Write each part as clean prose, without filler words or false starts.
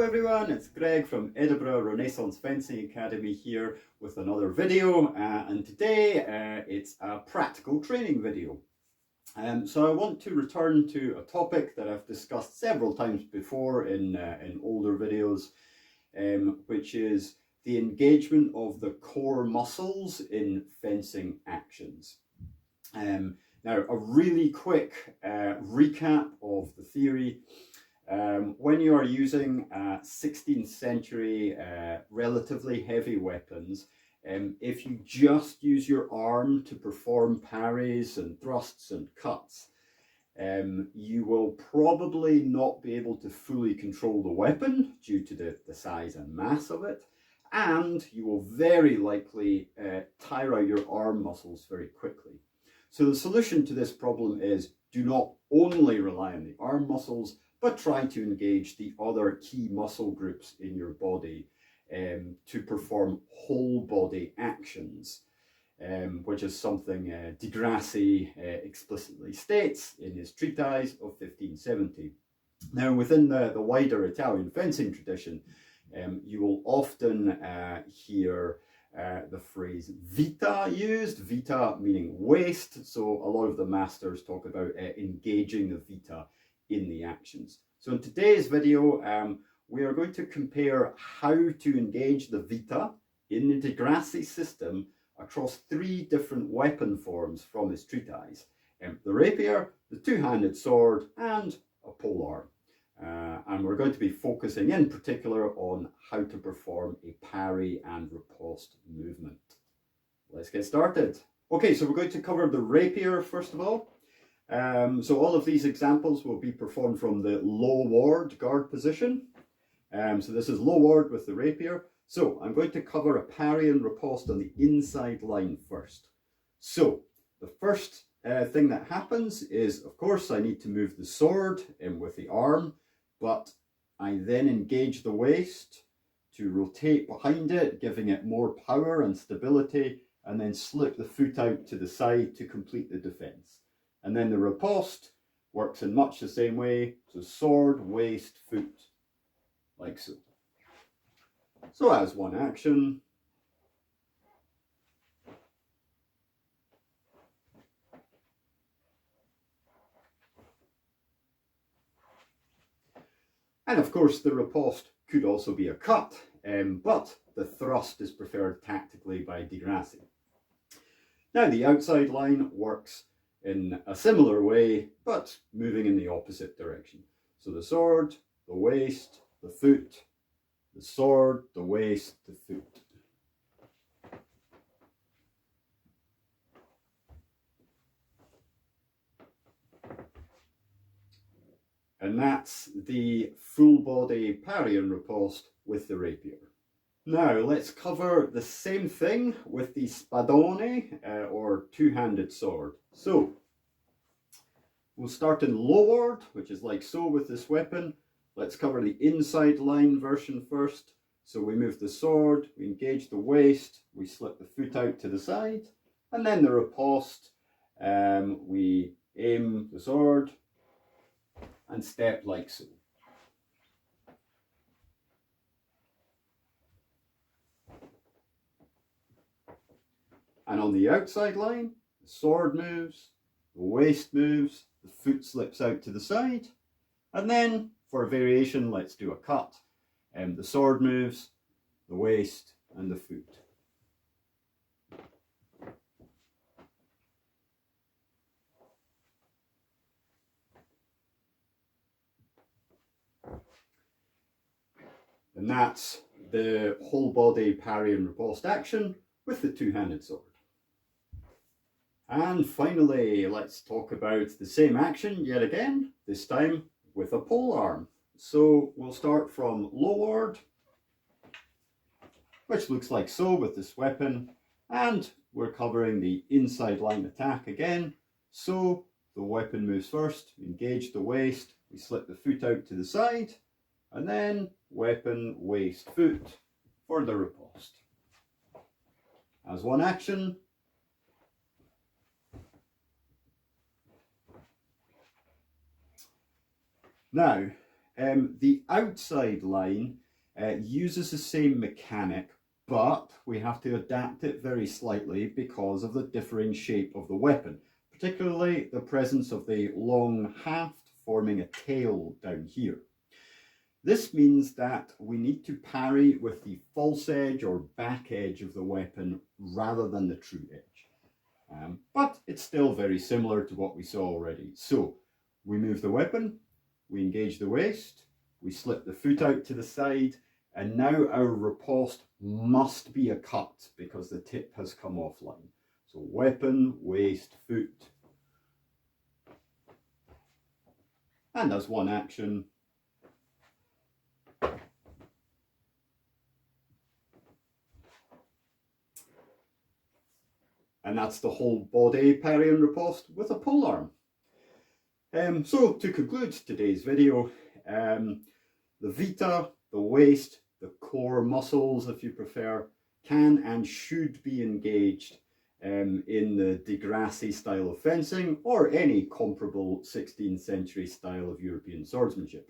everyone, it's Greg from Edinburgh Renaissance Fencing Academy here with another video, and today it's a practical training video. So I want to return to a topic that I've discussed several times before in older videos, which is the engagement of the core muscles in fencing actions. Now, a really quick recap of the theory. When you are using 16th century relatively heavy weapons, if you just use your arm to perform parries and thrusts and cuts, you will probably not be able to fully control the weapon due to the size and mass of it, and you will very likely tire out your arm muscles very quickly. So the solution to this problem is do not only rely on the arm muscles, but try to engage the other key muscle groups in your body to perform whole body actions, which is something Grassi explicitly states in his treatise of 1570. Now, within the wider Italian fencing tradition, you will often hear the phrase vita used, vita meaning waist, so a lot of the masters talk about engaging the vita in the actions. So in today's video, we are going to compare how to engage the vita in the Grassi system across three different weapon forms from his treatise: the rapier, the two-handed sword, and a polearm. And we're going to be focusing in particular on how to perform a parry and riposte movement. Let's get started. Okay, so we're going to cover the rapier first of all. So all of these examples will be performed from the low ward guard position. So this is low ward with the rapier. So I'm going to cover a parry and riposte on the inside line first. So the first thing that happens is, of course, I need to move the sword in with the arm, but I then engage the waist to rotate behind it, giving it more power and stability, and then slip the foot out to the side to complete the defense. And then the riposte works in much the same way, so sword, waist, foot, like so. So as one action, and of course the riposte could also be a cut, but the thrust is preferred tactically by Grassi. Now the outside line works in a similar way, but moving in the opposite direction. So the sword, the waist, the foot, the sword, the waist, the foot. And that's the full body parry and riposte with the rapier. Now let's cover the same thing with the spadone or two-handed sword. So we'll start in low ward, which is like so with this weapon. Let's cover the inside line version first. So we move the sword, we engage the waist, we slip the foot out to the side, and then the riposte, we aim the sword and step like so. And on the outside line, the sword moves, the waist moves, the foot slips out to the side, and then for a variation, let's do a cut. The sword moves, the waist, and the foot. And that's the whole body parry and riposte action with the two-handed sword. And finally, let's talk about the same action yet again, this time with a polearm. So we'll start from low ward, which looks like so with this weapon, and we're covering the inside line attack again. So the weapon moves first, we engage the waist, we slip the foot out to the side, and then weapon, waist, foot for the riposte. As one action, now The outside line uses the same mechanic, but we have to adapt it very slightly because of the differing shape of the weapon, particularly the presence of the long haft forming a tail down here. This means that we need to parry with the false edge or back edge of the weapon rather than the true edge. But it's still very similar to what we saw already. So we move the weapon, we engage the waist, we slip the foot out to the side, and now our riposte must be a cut because the tip has come offline. So weapon, waist, foot. And as one action, and that's the whole body parry and riposte with a polearm. So to conclude today's video, the vita, the waist, the core muscles, if you prefer, can and should be engaged in the Grassi style of fencing or any comparable 16th century style of European swordsmanship.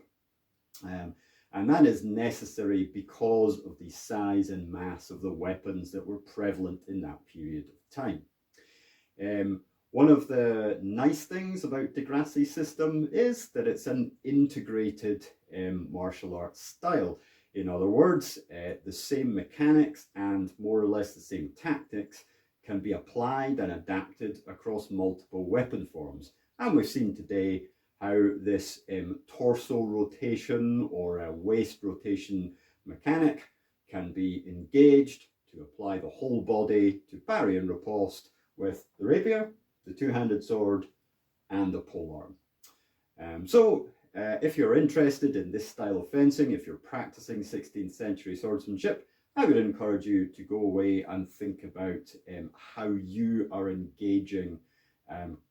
And that is necessary because of the size and mass of the weapons that were prevalent in that period of time. One of the nice things about the Grassi system is that it's an integrated martial arts style. In other words, the same mechanics and more or less the same tactics can be applied and adapted across multiple weapon forms. And we've seen today how this torso rotation or a waist rotation mechanic can be engaged to apply the whole body to parry and riposte with the rapier, the two-handed sword, and the polearm. If you're interested in this style of fencing, if you're practicing 16th century swordsmanship, I would encourage you to go away and think about how you are engaging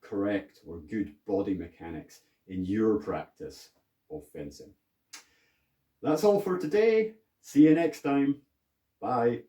correct or good body mechanics in your practice of fencing. That's all for today. See you next time. Bye.